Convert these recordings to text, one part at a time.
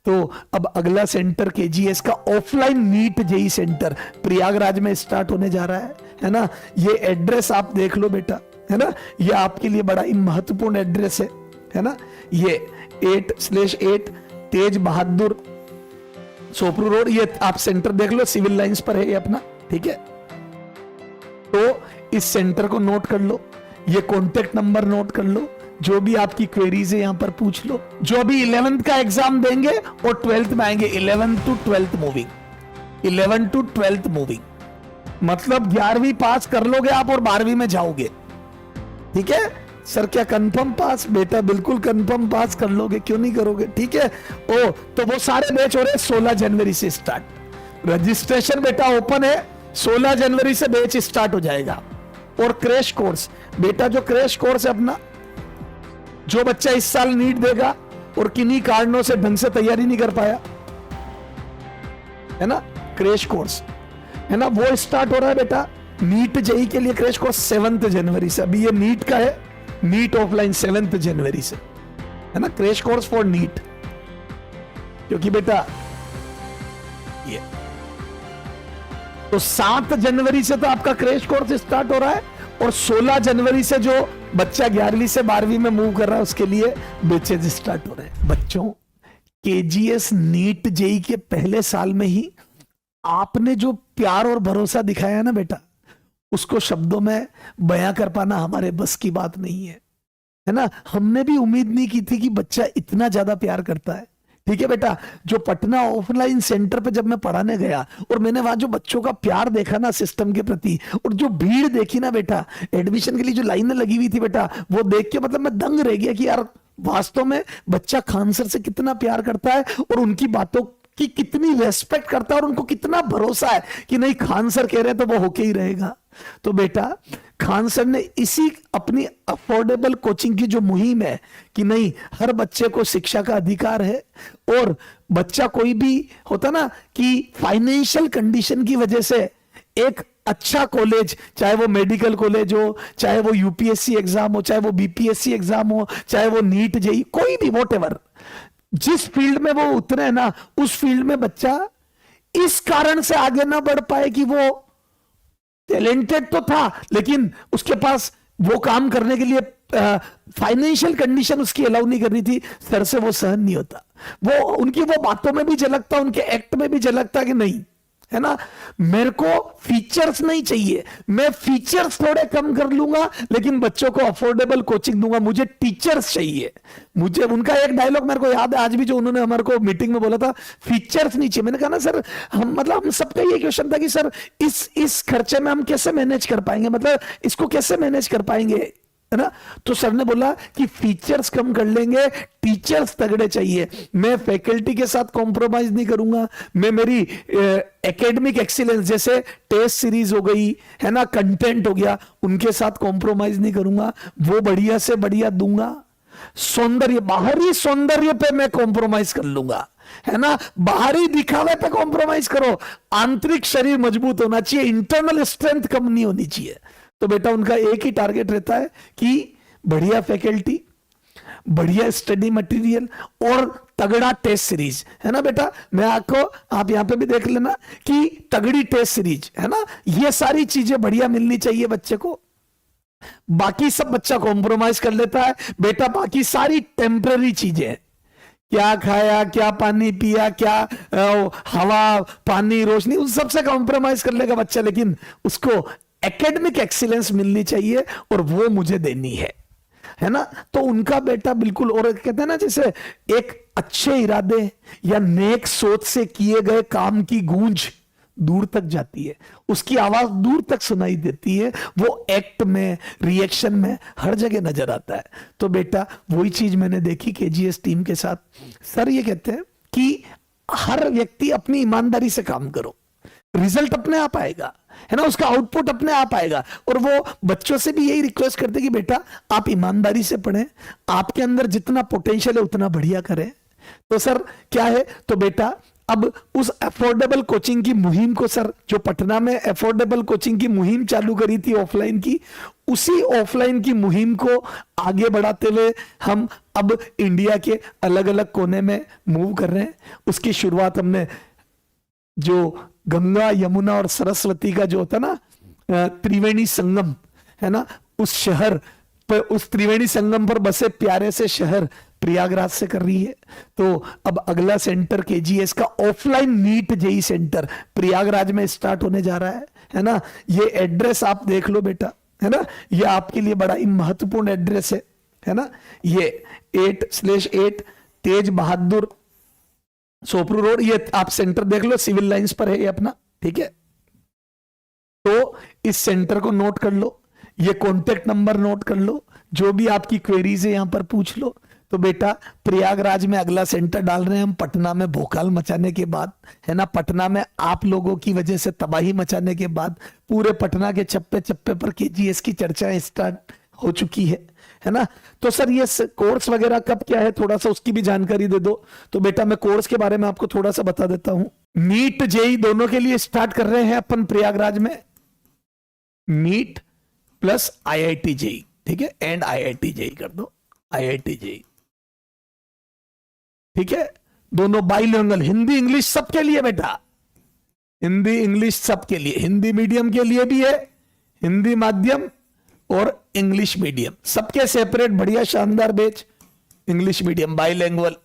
तो अब अगला सेंटर केजीएस का offline NEET JEE centre Prayagraj में स्टार्ट होने जा रहा है ना। ये एड्रेस आप देख लो बेटा, है ना, ये आपके लिए बड़ा ही महत्वपूर्ण एड्रेस है ना। ये 8/8 तेज बहादुर सोपरू रोड, ये आप सेंटर देख लो, सिविल लाइंस पर है ये अपना, ठीक है। तो इस सेंटर को नोट कर लो, ये कॉन्टेक्ट नंबर नोट कर लो, जो भी आपकी क्वेरीज है यहां पर पूछ लो। जो अभी 11th का एग्जाम देंगे और 12th में आएंगे, 11th to 12th moving, 11 to 12th moving, मतलब 11वीं पास कर लोगे आप और 12वीं में जाओगे, ठीक है। सर क्या कंफर्म पास? बेटा बिल्कुल कंफर्म पास कर लोगे, क्यों नहीं करोगे, ठीक है। ओ तो वो सारे बैच हो रहे हैं 16 जनवरी से स्टार्ट। रजिस्ट्रेशन बेटा ओपन है, 16 जनवरी से बैच स्टार्ट हो जाएगा। और क्रैश कोर्स बेटा, जो क्रैश कोर्स है अपना, जो बच्चा इस साल नीट देगा और किन्हीं कारणों से ढंग से तैयारी नहीं कर पाया, है ना, क्रैश कोर्स है ना, वो स्टार्ट हो रहा है बेटा। नीट जेई के लिए क्रैश कोर्स 7 जनवरी से, अभी ये नीट का है, नीट ऑफलाइन 7 जनवरी से, है ना, क्रैश कोर्स फॉर नीट। क्योंकि बेटा ये तो 7 जनवरी से तो आपका क्रैश कोर्स स्टार्ट हो रहा है, और 16 जनवरी से जो बच्चा 11वीं से 12वीं में मूव कर रहा है उसके लिए बैचेज स्टार्ट हो रहे हैं। बच्चों केजीएस नीट जेई के पहले साल में ही आपने जो प्यार और भरोसा दिखाया ना बेटा, उसको शब्दों में बयां कर पाना हमारे बस की बात नहीं है ना। हमने भी उम्मीद नहीं की थी कि बच्चा इतना ज्यादा प्यार करता है, ठीक है बेटा। जो पटना ऑफलाइन सेंटर पे जब मैं पढ़ाने गया और मैंने वहां जो बच्चों का प्यार देखा ना सिस्टम के प्रति, और जो भीड़ देखी ना बेटा, एडमिशन के लिए जो लाइनें लगी हुई थी बेटा, वो देख के मतलब मैं दंग रह गया कि यार वास्तव में बच्चा खान सर से कितना प्यार करता है और उनकी बातों की कितनी रेस्पेक्ट करता है और उनको कितना भरोसा है कि नहीं खान सर कह रहे हैं तो वो होके ही रहेगा। तो बेटा खान सर ने इसी अपनी अफोर्डेबल कोचिंग की जो मुहिम है कि नहीं हर बच्चे को शिक्षा का अधिकार है, और बच्चा कोई भी होता ना कि फाइनेंशियल कंडीशन की वजह से एक अच्छा कॉलेज, चाहे वो मेडिकल कॉलेज हो, चाहे वो यूपीएससी एग्जाम हो, चाहे वो बीपीएससी एग्जाम हो, चाहे वो नीट जेई, कोई भी वॉटएवर, जिस फील्ड में वो उतरे ना उस फील्ड में बच्चा इस कारण से आगे ना बढ़ पाए कि वो टैलेंटेड तो था लेकिन उसके पास वो काम करने के लिए फाइनेंशियल कंडीशन उसकी अलाउ नहीं कर रही थी, सर से वो सहन नहीं होता। वो उनकी वो बातों में भी झलकता, उनके एक्ट में भी झलकता कि नहीं, है ना, मेरे को फीचर्स नहीं चाहिए, मैं फीचर्स थोड़े कम कर लूंगा लेकिन बच्चों को अफोर्डेबल कोचिंग दूंगा, मुझे टीचर्स चाहिए। मुझे उनका एक डायलॉग मेरे को याद है आज भी, जो उन्होंने हमारे को मीटिंग में बोला था, फीचर्स नहीं चाहिए। मैंने कहा ना सर, हम सबका ये क्वेश्चन था कि सर इस खर्चे में हम कैसे मैनेज कर पाएंगे, मतलब इसको कैसे मैनेज कर पाएंगे, है ना। तो सर ने बोला कि फीचर्स कम कर लेंगे, टीचर्स तगड़े चाहिए। मैं फैकल्टी के साथ कॉम्प्रोमाइज नहीं करूंगा, मैं मेरी एकेडमिक एक्सीलेंस जैसे टेस्ट सीरीज हो गई, है ना, कंटेंट हो गया, उनके साथ कॉम्प्रोमाइज नहीं करूंगा, वो बढ़िया से बढ़िया दूंगा। सौंदर्य, बाहरी सौंदर्य पे मैं कॉम्प्रोमाइज कर लूंगा, है ना, बाहरी दिखावे पे कॉम्प्रोमाइज करो, आंतरिक शरीर मजबूत होना चाहिए, इंटरनल स्ट्रेंथ कम नहीं होनी चाहिए। तो बेटा उनका एक ही टारगेट रहता है कि बढ़िया फैकल्टी, बढ़िया स्टडी मटेरियल और तगड़ा टेस्ट सीरीज, है ना बेटा। मैं आपको, आप यहां पे भी देख लेना कि तगड़ी टेस्ट सीरीज, है ना, ये सारी चीजें बढ़िया मिलनी चाहिए बच्चे को। बाकी सब बच्चा कॉम्प्रोमाइज कर लेता है बेटा, बाकी सारी टेम्पररी चीजें, क्या खाया, क्या पानी पिया, क्या हवा पानी रोशनी, उन सबसे कॉम्प्रोमाइज कर लेगा बच्चा, लेकिन उसको एकेडमिक एक्सीलेंस मिलनी चाहिए और वो मुझे देनी है ना। तो उनका बेटा बिल्कुल, और कहते हैं ना जैसे एक अच्छे इरादे या नेक सोच से किए गए काम की गूंज दूर तक जाती है, उसकी आवाज दूर तक सुनाई देती है, वो एक्ट में, रिएक्शन में, हर जगह नजर आता है। तो बेटा वही चीज मैंने देखी केजीएस टीम के साथ। सर ये कहते हैं कि हर व्यक्ति अपनी ईमानदारी से काम करो, रिजल्ट अपने आप आएगा, है ना, उसका आउटपुट अपने आप आएगा। और वो बच्चों से भी यही रिक्वेस्ट करते कि बेटा आप ईमानदारी से पढ़ें, आपके अंदर जितना पोटेंशियल है उतना बढ़िया करें। तो सर क्या है, तो बेटा अब उस अफोर्डेबल कोचिंग की मुहिम को सर, जो पटना में अफोर्डेबल कोचिंग की मुहिम चालू करी थी ऑफलाइन की, उसी ऑफलाइन की मुहिम को आगे बढ़ाते हुए हम अब इंडिया के अलग अलग कोने में मूव कर रहे हैं। उसकी शुरुआत हमने जो गंगा यमुना और सरस्वती का जो होता ना त्रिवेणी संगम है ना, उस शहर पर, उस त्रिवेणी संगम पर बसे प्यारे से शहर प्रयागराज से कर रही है। तो अब अगला सेंटर केजीएस का offline NEET JEE centre Prayagraj में स्टार्ट होने जा रहा है ना। ये एड्रेस आप देख लो बेटा, है ना, ये आपके लिए बड़ा ही महत्वपूर्ण एड्रेस है ना। ये 8/8 तेज बहादुर सोपरू रोड, ये आप सेंटर देख लो, सिविल लाइंस पर है ये अपना, ठीक है। तो इस सेंटर को नोट कर लो, ये कॉन्टेक्ट नंबर नोट कर लो, जो भी आपकी क्वेरीज है यहां पर पूछ लो। तो बेटा प्रयागराज में अगला सेंटर डाल रहे हैं हम, पटना में भोकाल मचाने के बाद, है ना, पटना में आप लोगों की वजह से तबाही मचाने के बाद पूरे पटना के चप्पे चप्पे पर केजीएस की चर्चाएं स्टार्ट हो चुकी है ना। तो सर ये कोर्स वगैरह कब क्या है, थोड़ा सा उसकी भी जानकारी दे दो। तो बेटा मैं कोर्स के बारे में आपको थोड़ा सा बता देता हूं। नीट जेई दोनों के लिए स्टार्ट कर रहे हैं अपन प्रयागराज में, नीट प्लस आईआईटी जेई, ठीक है, एंड आईआईटी जेई कर दो, आईआईटी जेई, ठीक है। दोनों बाइलिंगुअल, हिंदी इंग्लिश सबके लिए बेटा, हिंदी इंग्लिश सबके लिए, हिंदी मीडियम के लिए भी है, हिंदी माध्यम और इंग्लिश मीडियम सबके सेपरेट बढ़िया शानदार batch, English medium bilingual.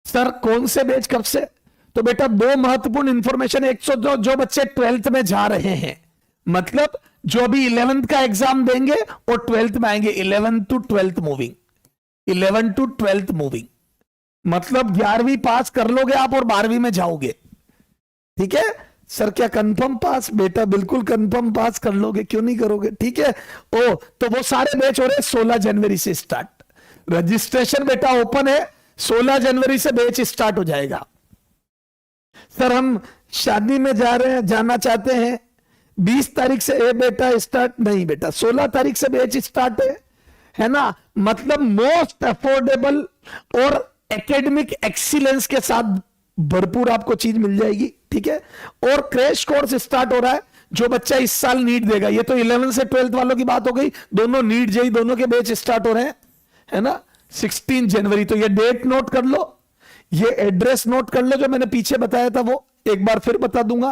Sir कौन से बैच कब से? तो बेटा दो महत्वपूर्ण इंफॉर्मेशन, एक तो जो बच्चे 12th में जा रहे हैं, मतलब जो अभी 11th का एग्जाम देंगे और 12th में आएंगे, 11th to 12th moving, 11 to 12th moving, मतलब 11वीं पास कर लोगे आप और 12वीं में जाओगे, ठीक है। सर क्या कंफर्म पास? बेटा बिल्कुल कंफर्म पास कर लोगे, क्यों नहीं करोगे, ठीक है। ओ तो वो सारे बैच हो रहे हैं 16 जनवरी से स्टार्ट, रजिस्ट्रेशन बेटा ओपन है, 16 जनवरी से बैच स्टार्ट हो जाएगा। सर हम शादी में जा रहे हैं, जाना चाहते हैं, 20 तारीख से बेटा स्टार्ट नहीं, बेटा 16 तारीख से बैच स्टार्ट है ना। मतलब मोस्ट अफोर्डेबल और एकेडमिक एक्सीलेंस के साथ भरपूर आपको चीज मिल जाएगी, ठीक है। और क्रैश कोर्स स्टार्ट हो रहा है, जो बच्चा इस साल नीट देगा, ये तो 11 से 12th वालों की बात हो गई, दोनों नीट जेई दोनों के बैच स्टार्ट हो रहे हैं, है ना, 16 जनवरी। तो ये डेट नोट कर लो, ये एड्रेस नोट कर लो, जो मैंने पीछे बताया था वो एक बार फिर बता दूंगा।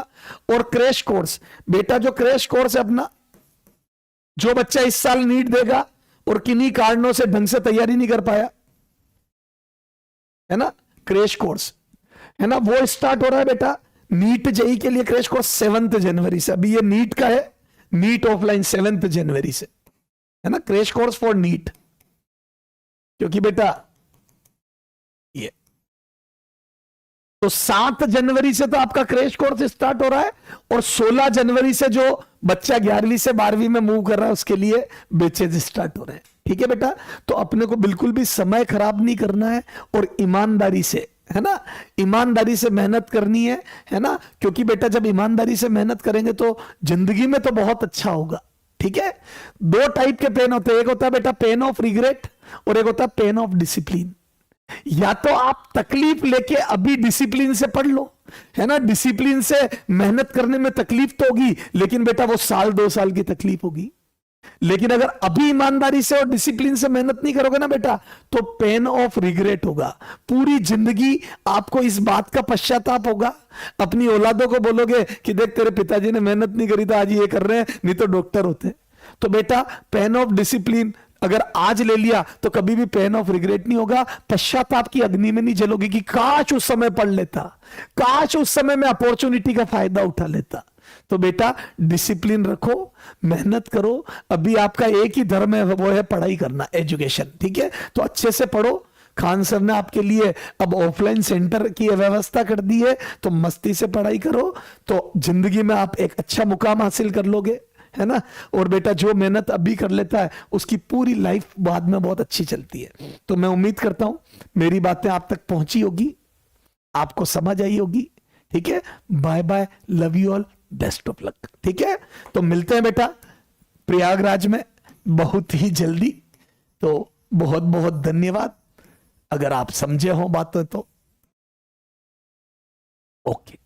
और क्रैश कोर्स बेटा, जो क्रैश कोर्स है अपना, जो बच्चा इस साल नीट देगा और किन्हीं कारणों से ढंग से तैयारी नहीं कर पाया, है ना, क्रैश कोर्स है ना, वो स्टार्ट हो रहा है बेटा नीट जेई के लिए। क्रैश कोर्स 7 जनवरी से, अभी ये नीट का है, नीट ऑफलाइन 7 जनवरी से, है ना, क्रैश कोर्स फॉर नीट। क्योंकि बेटा ये तो 7 जनवरी से तो आपका क्रैश कोर्स स्टार्ट हो रहा है, और 16 जनवरी से जो बच्चा 11वीं से 12वीं में मूव कर रहा है उसके लिए बैचेज स्टार्ट हो रहे हैं, ठीक है बेटा। तो अपने को बिल्कुल भी समय खराब नहीं करना है और ईमानदारी से, है ना, ईमानदारी से मेहनत करनी है ना, क्योंकि बेटा जब ईमानदारी से मेहनत करेंगे तो जिंदगी में तो बहुत अच्छा होगा, ठीक है। 2 टाइप के पेन होते हैं, एक होता है बेटा पेन ऑफ रिग्रेट और एक होता है पेन ऑफ डिसिप्लिन। या तो आप तकलीफ लेके अभी डिसिप्लिन से पढ़ लो, है ना, डिसिप्लिन से मेहनत करने में तकलीफ तो होगी, लेकिन बेटा वो 1-2 साल की तकलीफ होगी। लेकिन अगर अभी ईमानदारी से और डिसिप्लिन से मेहनत नहीं करोगे ना बेटा, तो पेन ऑफ रिग्रेट होगा, पूरी जिंदगी आपको इस बात का पश्चाताप होगा। अपनी औलादों को बोलोगे कि देख तेरे पिताजी ने मेहनत नहीं करी तो आज ये कर रहे हैं, नहीं तो डॉक्टर होते। तो बेटा पेन ऑफ डिसिप्लिन अगर आज ले लिया तो कभी भी पेन ऑफ रिग्रेट नहीं होगा, पश्चाताप की अग्नि में नहीं जलोगे कि काश उस समय पढ़ लेता, काश उस समय मैं अपॉर्चुनिटी का फायदा उठा लेता। तो बेटा डिसिप्लिन रखो, मेहनत करो, अभी आपका एक ही धर्म है, वो है पढ़ाई करना, एजुकेशन, ठीक है। तो अच्छे से पढ़ो, खान सर ने आपके लिए अब ऑफलाइन सेंटर की व्यवस्था कर दी है, तो मस्ती से पढ़ाई करो, तो जिंदगी में आप एक अच्छा मुकाम हासिल कर लोगे, है ना। और बेटा जो मेहनत अभी कर लेता है उसकी पूरी लाइफ बाद में बहुत अच्छी चलती है। तो मैं उम्मीद करता हूं मेरी बातें आप तक पहुंची होगी, आपको समझ आई होगी, ठीक है। Bye bye, love you all, best of luck, ठीक है। तो मिलते हैं बेटा प्रयागराज में बहुत ही जल्दी, तो बहुत बहुत धन्यवाद। अगर आप समझे हो बातें तो ओके।